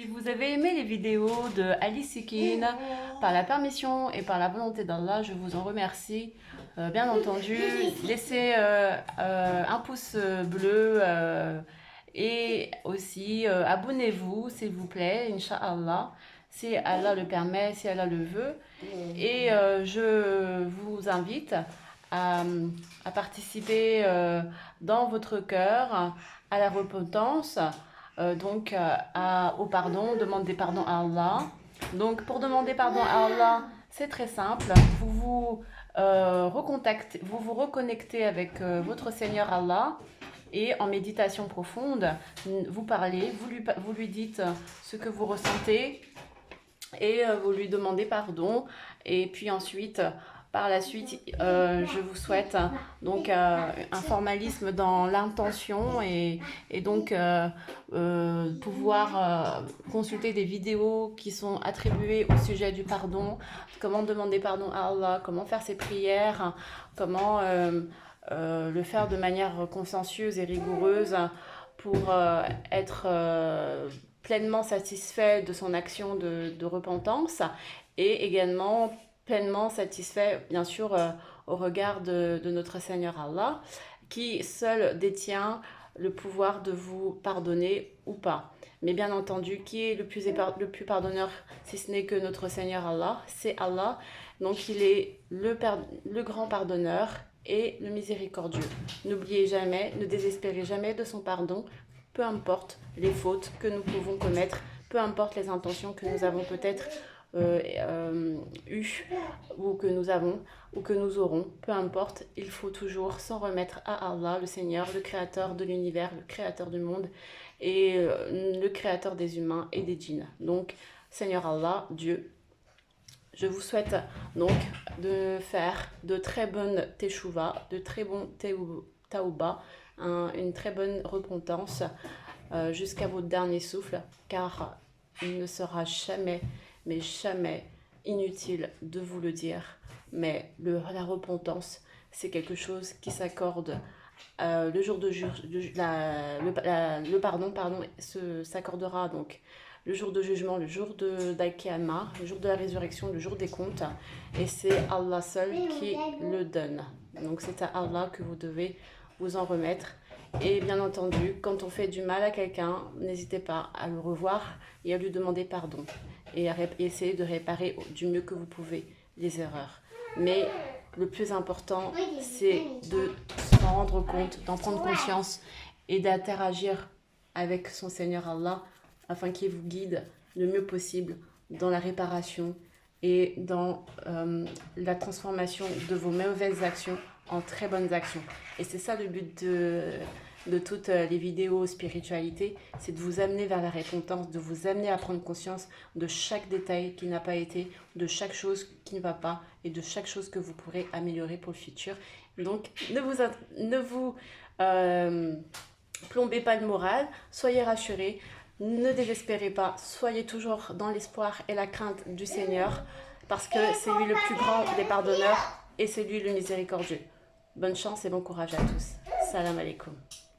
Si vous avez aimé les vidéos de Ali Sikine, par la permission et par la volonté d'Allah, je vous en remercie. Bien entendu, laissez un pouce bleu et aussi abonnez-vous s'il vous plaît, Inch'Allah, si Allah le permet, si Allah le veut. Et je vous invite à, à participer dans votre cœur à la repentance, au pardon, demander pardon à Allah. Donc pour demander pardon à Allah, c'est très simple. Vous vous reconnectez avec votre Seigneur Allah et en méditation profonde, vous parlez, vous lui dites ce que vous ressentez et vous lui demandez pardon. Et puis ensuite, par la suite, je vous souhaite un formalisme dans l'intention et pouvoir consulter des vidéos qui sont attribuées au sujet du pardon, comment demander pardon à Allah, comment faire ses prières, comment le faire de manière consciencieuse et rigoureuse pour être pleinement satisfait de son action de repentance et également pleinement satisfait, bien sûr, au regard de notre Seigneur Allah, qui seul détient le pouvoir de vous pardonner ou pas. Mais bien entendu, qui est le plus pardonneur, si ce n'est que notre Seigneur Allah, c'est Allah. Donc il est le grand pardonneur et le miséricordieux. N'oubliez jamais, ne désespérez jamais de son pardon, peu importe les fautes que nous pouvons commettre, peu importe les intentions que nous avons peut-être eues ou que nous avons ou que nous aurons, peu importe, il faut toujours s'en remettre à Allah, le Seigneur, le créateur de l'univers, le créateur du monde et le créateur des humains et des djinns. Donc, Seigneur Allah, Dieu, je vous souhaite donc de faire de très bonnes teshuva, de très bons taouba, une très bonne repentance jusqu'à votre dernier souffle, car il ne sera jamais, mais jamais inutile de vous le dire, mais la repentance, c'est quelque chose qui s'accorde le jour de le pardon s'accordera donc le jour de jugement, le jour de d'Al-Qiyamah, le jour de la résurrection, le jour des comptes, et c'est Allah seul qui le donne. Donc c'est à Allah que vous devez vous en remettre. Et bien entendu, quand on fait du mal à quelqu'un, n'hésitez pas à le revoir et à lui demander pardon et à essayer de réparer du mieux que vous pouvez les erreurs. Mais le plus important, c'est de s'en rendre compte, d'en prendre conscience et d'interagir avec son Seigneur Allah afin qu'il vous guide le mieux possible dans la réparation et dans la transformation de vos mauvaises actions en très bonnes actions. Et c'est ça le but de toutes les vidéos spiritualité, c'est de vous amener vers la repentance, de vous amener à prendre conscience de chaque détail qui n'a pas été, de chaque chose qui ne va pas et de chaque chose que vous pourrez améliorer pour le futur. Donc ne vous plombez pas le moral, soyez rassurés, ne désespérez pas, soyez toujours dans l'espoir et la crainte du Seigneur, parce que c'est lui le plus grand des pardonneurs et c'est lui le miséricordieux. Bonne chance et bon courage à tous. Salam alaikum.